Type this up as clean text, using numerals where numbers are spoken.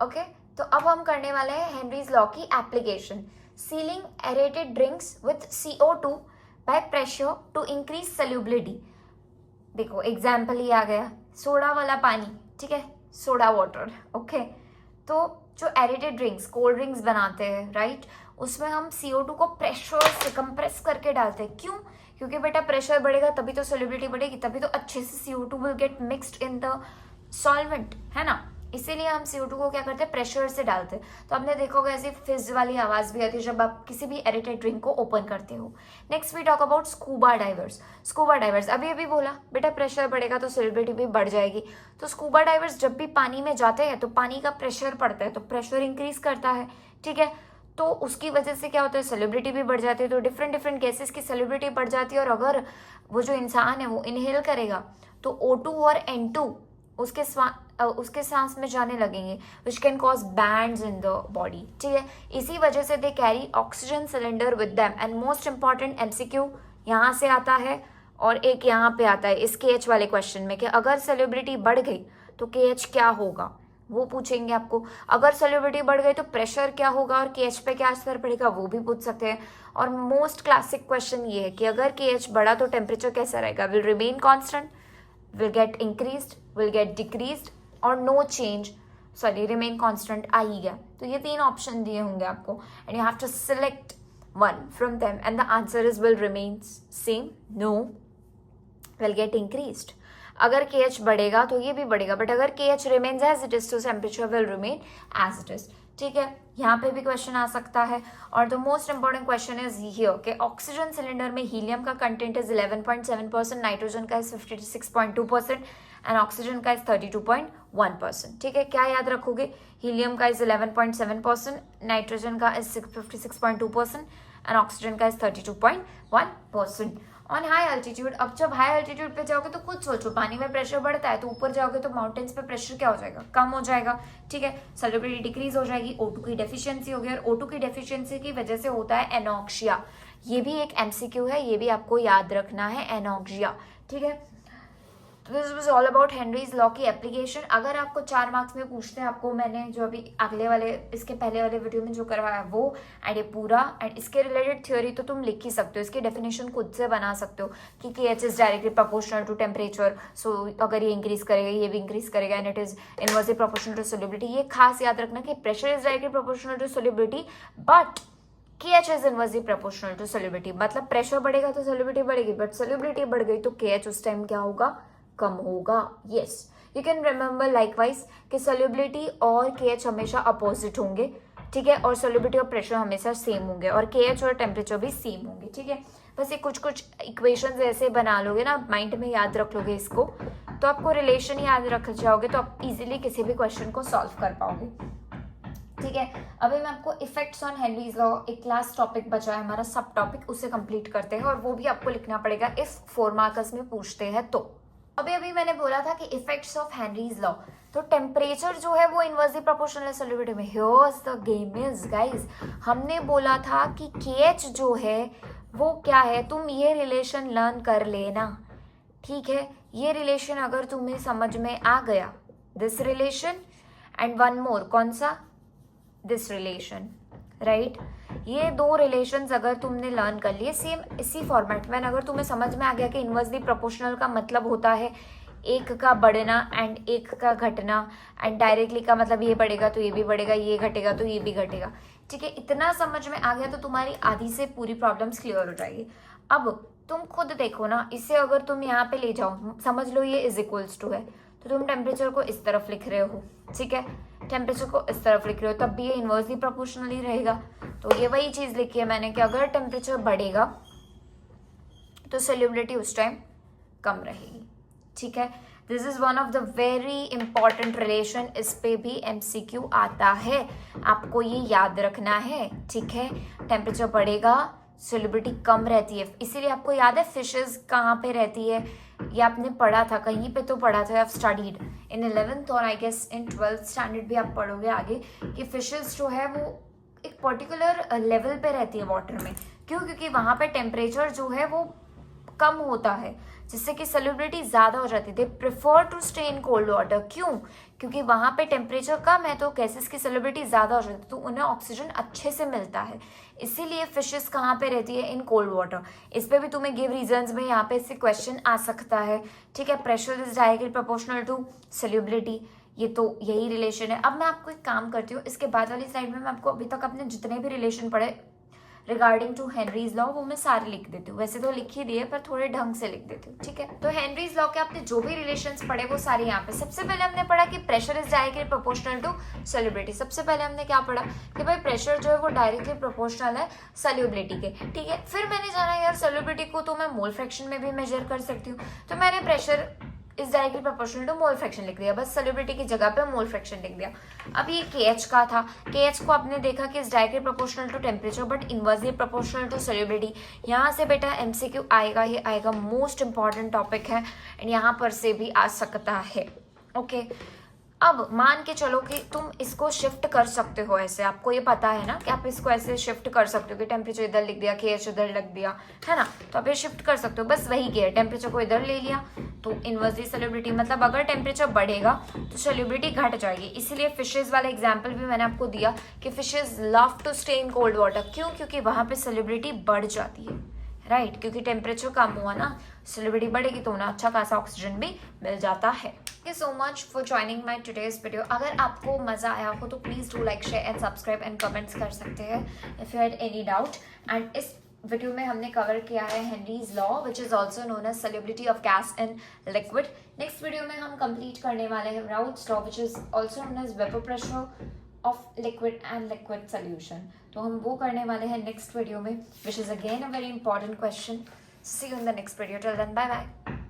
Okay तो अब हम करने वाले हैं हेनरीज लॉ की application. Sealing aerated drinks with CO2 by pressure to increase solubility. देखो एग्जाम्पल ही आ गया, सोडा वाला पानी, ठीक है, सोडा वाटर। ओके तो जो एरेटेड ड्रिंक्स, कोल्ड ड्रिंक्स बनाते हैं राइट, उसमें हम CO2 को प्रेशर से कंप्रेस करके डालते हैं। क्यों? क्योंकि बेटा प्रेशर बढ़ेगा तभी तो सॉल्युबिलिटी बढ़ेगी, तभी तो अच्छे से CO2 will get mixed in the solvent, है ना। इसीलिए हम CO2 को क्या करते हैं, प्रेशर से डालते हैं। तो आपने देखा होगा ऐसी फिज वाली आवाज भी आती है जब आप किसी भी एरेटेड ड्रिंक को ओपन करते हो। Next we talk about scuba divers. Scuba divers अभी अभी बोला बेटा प्रेशर बढ़ेगा तो सॉल्युबिलिटी भी बढ़ जाएगी। तो स्कूबा डाइवर्स जब भी पानी में जाते हैं तो पानी का प्रेशर पड़ता है, तो प्रेशर इंक्रीज करता है, ठीक है। तो उसकी वजह से क्या होता है, सॉल्युबिलिटी भी बढ़ जाती है। तो डिफरेंट डिफरेंट गैसेस की सॉल्युबिलिटी बढ़ जाती है। और अगर वो जो इंसान है वो इनहेल करेगा तो O2 और N2 उसके सांस में जाने लगेंगे, which can cause bands in the body, ठीक है। इसी वजह से they carry oxygen cylinder with them. And most important MCQ यहाँ से आता है और एक यहाँ पे आता है इस KH वाले क्वेश्चन में कि अगर सॉल्युबिलिटी बढ़ गई तो KH क्या होगा, वो पूछेंगे आपको। अगर सॉल्युबिलिटी बढ़ गई तो प्रेशर क्या होगा और KH पे क्या असर पड़ेगा, वो भी पूछ सकते हैं। और मोस्ट क्लासिक क्वेश्चन ये है कि अगर KH बढ़ा तो टेम्परेचर कैसा रहेगा, will remain constant, will get increased, will get decreased और no change, sorry remain constant आ ही गया। तो ये 3 ऑप्शन दिए होंगे आपको and you have to select one from them and the answer is will remain same, no, will get increased। अगर KH बढ़ेगा तो ये भी बढ़ेगा, बट अगर KH remains as it is तो temperature will remain as it is, ठीक है। यहाँ पे भी क्वेश्चन आ सकता है। और the most important question is here कि ऑक्सीजन सिलेंडर में हीलियम का कंटेंट इज 11.7%, नाइट्रोजन का इज 56.2% एंड ऑक्सीजन का इज 32.1%, ठीक है। क्या याद रखोगे, हीलियम का इज 11.7%, नाइट्रोजन का इज 56.2% एंड ऑक्सीजन का इज 32.1%। ऑन हाई अल्टीट्यूड, अब जब हाई अल्टीट्यूड पे जाओगे तो खुद सोचो, पानी में प्रेशर बढ़ता है तो ऊपर जाओगे तो माउंटेन्स पे प्रेशर क्या हो जाएगा, कम हो जाएगा, ठीक है। सॉल्युबिलिटी डिक्रीज हो जाएगी, O2 की डेफिशिएंसी होगी और O2 की डेफिशिएंसी की वजह से होता है एनॉक्सिया। ये भी एक MCQ है, ये भी आपको याद रखना है, एनॉक्सिया, ठीक है। This was all about Henrys law की एप्लीकेशन। अगर आपको 4 मार्क्स में पूछते हैं, आपको मैंने जो अभी अगले वाले इसके पहले वाले वीडियो में जो करवाया वो एंड ये पूरा एंड इसके रिलेटेड थ्योरी तो तुम लिख ही सकते हो, इसकी डेफिनेशन खुद से बना सकते हो कि KH is directly proportional to temperature, so अगर ये इंक्रीज करेगा ये भी इंक्रीज करेगा and it is inversely proportional to solubility. ये खास याद रखना कि pressure is directly proportional to solubility but KH is inversely proportional to solubility. मतलब प्रेशर बढ़ेगा तो सॉल्युबिलिटी बढ़ेगी, बट सॉल्युबिलिटी बढ़ गई तो KH उस टाइम क्या होगा, कम होगा। Yes, you can remember likewise कि सॉल्युबिलिटी और KH हमेशा अपोजिट होंगे, ठीक है, और सॉल्युबिलिटी और प्रेशर हमेशा सेम होंगे और KH और टेम्परेचर भी सेम होंगे, ठीक है। बस ये कुछ कुछ इक्वेशंस ऐसे बना लोगे ना, माइंड में याद रख लोगे इसको, तो आपको रिलेशन याद रख जाओगे तो आप इजीली किसी भी क्वेश्चन को सॉल्व कर पाओगे, ठीक है। अभी मैं आपको इफेक्ट्स ऑन हेनरीज लॉ, एक लास्ट टॉपिक बचा है हमारा सब टॉपिक, उसे कंप्लीट करते हैं और वो भी आपको लिखना पड़ेगा इफ 4 मार्कर्स में पूछते हैं तो। अभी मैंने बोला था कि इफेक्ट्स ऑफ हेनरीज लॉ, तो टेम्परेचर जो है वो इनवर्सली प्रोपोर्शनल है सॉल्युबिलिटी में। Here's the game is guys, हमने बोला था कि KH जो है वो क्या है, तुम ये रिलेशन लर्न कर लेना, ठीक है। ये रिलेशन अगर तुम्हें समझ में आ गया, this relation and one more, कौन सा, दिस रिलेशन, राइट। ये 2 रिलेशंस अगर तुमने लर्न कर लिए सेम इसी फॉर्मेट में, अगर तुम्हें समझ में आ गया कि इनवर्सली प्रोपोर्शनल का मतलब होता है एक का बढ़ना एंड एक का घटना एंड डायरेक्टली का मतलब ये बढ़ेगा तो ये भी बढ़ेगा, ये घटेगा तो ये भी घटेगा, ठीक है। इतना समझ में आ गया तो तुम्हारी आधी से पूरी प्रॉब्लम्स क्लियर हो जाएगी। अब तुम खुद देखो ना, इसे अगर तुम यहाँ पे ले जाओ, समझ लो ये इज इक्वल्स टू है, तो तुम टेम्परेचर को इस तरफ लिख रहे हो, ठीक है, टेम्परेचर को इस तरफ लिख रहे हो, तब भी ये इनवर्सली प्रोपोर्शनल ही रहेगा। तो ये वही चीज लिखी है मैंने कि अगर टेम्परेचर बढ़ेगा तो सॉल्युबिलिटी उस टाइम कम रहेगी, ठीक है। This is one of the very important relation, इस पे भी MCQ आता है, आपको ये याद रखना है, ठीक है। टेम्परेचर बढ़ेगा सॉल्युबिलिटी कम रहती है, इसीलिए आपको याद है फिशेस कहाँ पे रहती है, ये आपने पढ़ा था कहीं पे तो पढ़ा था, स्टडीड इन 11th और I guess in 12th standard भी आप पढ़ोगे आगे कि फिशेस जो है वो एक पर्टिकुलर लेवल पे रहती है वाटर में। क्यों? क्योंकि वहाँ पे टेम्परेचर जो है वो कम होता है, जिससे कि सॉल्युबिलिटी ज़्यादा हो जाती है। They prefer to stay in cold water. क्यों? क्योंकि वहाँ पे टेम्परेचर कम है तो गैसेस की सॉल्युबिलिटी ज़्यादा हो जाती है, तो उन्हें ऑक्सीजन अच्छे से मिलता है। इसीलिए फिशेस कहाँ पे रहती है? इन कोल्ड वाटर। इस पे भी तुम्हें गिव रीजंस में यहाँ पे इससे क्वेश्चन आ सकता है, ठीक है। Pressure is directly proportional to solubility, ये तो यही रिलेशन है। अब मैं आपको एक काम करती हूँ, इसके बाद वाली स्लाइड में मैं आपको अभी तक अपने जितने भी रिलेशन पढ़े रिगार्डिंग टू हेनरीज लॉ वो मैं सारे लिख देती हूँ। वैसे तो लिख ही दिए पर थोड़े ढंग से लिख देती हूँ, ठीक है। तो हेनरीज लॉ के आपने जो भी रिलेशंस पढ़े वो सारे यहाँ पे। सबसे पहले हमने पढ़ा कि pressure is directly proportional to solubility. सबसे पहले हमने क्या पढ़ा कि भाई प्रेशर जो है वो डायरेक्टली प्रोपोर्शनल है सॉल्युबिलिटी के, ठीक है। फिर मैंने जाना यार सॉल्युबिलिटी को तो मैं मोल फ्रैक्शन में भी मेजर कर सकती हूँ, तो मैंने pressure is directly proportional to mole fraction लिख दिया, बस सॉल्युबिलिटी की जगह पे मोल फ्रैक्शन लिख दिया। अब ये KH का था, KH को आपने देखा कि is directly proportional to temperature but inversely proportional to solubility. यहाँ से बेटा MCQ आएगा ही आएगा, मोस्ट इंपॉर्टेंट टॉपिक है एंड यहाँ पर से भी आ सकता है, ओके। अब मान के चलो कि तुम इसको शिफ्ट कर सकते हो ऐसे, आपको ये पता है ना कि आप इसको ऐसे शिफ्ट कर सकते हो कि टेम्परेचर इधर लिख दिया, KH इधर लग दिया, है ना। तो आप ये शिफ्ट कर सकते हो, बस वही किया, टेम्परेचर को इधर ले लिया तो इनवर्सली सॉल्युबिलिटी, मतलब अगर टेम्परेचर बढ़ेगा तो सॉल्युबिलिटी घट जाएगी। इसीलिए फिशेज वाला एग्जाम्पल भी मैंने आपको दिया कि fishes love to stay in cold water. क्यों? क्योंकि वहाँ पे सॉल्युबिलिटी बढ़ जाती है, राइट, क्योंकि टेम्परेचर कम हुआ ना, सॉल्युबिलिटी बढ़ेगी तो उन्हें अच्छा खासा ऑक्सीजन भी मिल जाता है। Thank you so much for joining my today's video. अगर आपको मजा आया हो तो please do like, share and subscribe and comments कर सकते हैं if you had any doubt. And इस वीडियो में हमने कवर किया है Henry's law which is also known as solubility of gas in liquid. Next video में हम कंप्लीट करने वाले हैं Raoult's law which is also known as vapour pressure of liquid and liquid solution. तो हम वो करने वाले हैं नेक्स्ट वीडियो में, which is again a very important question. See you in the next video, till then bye bye.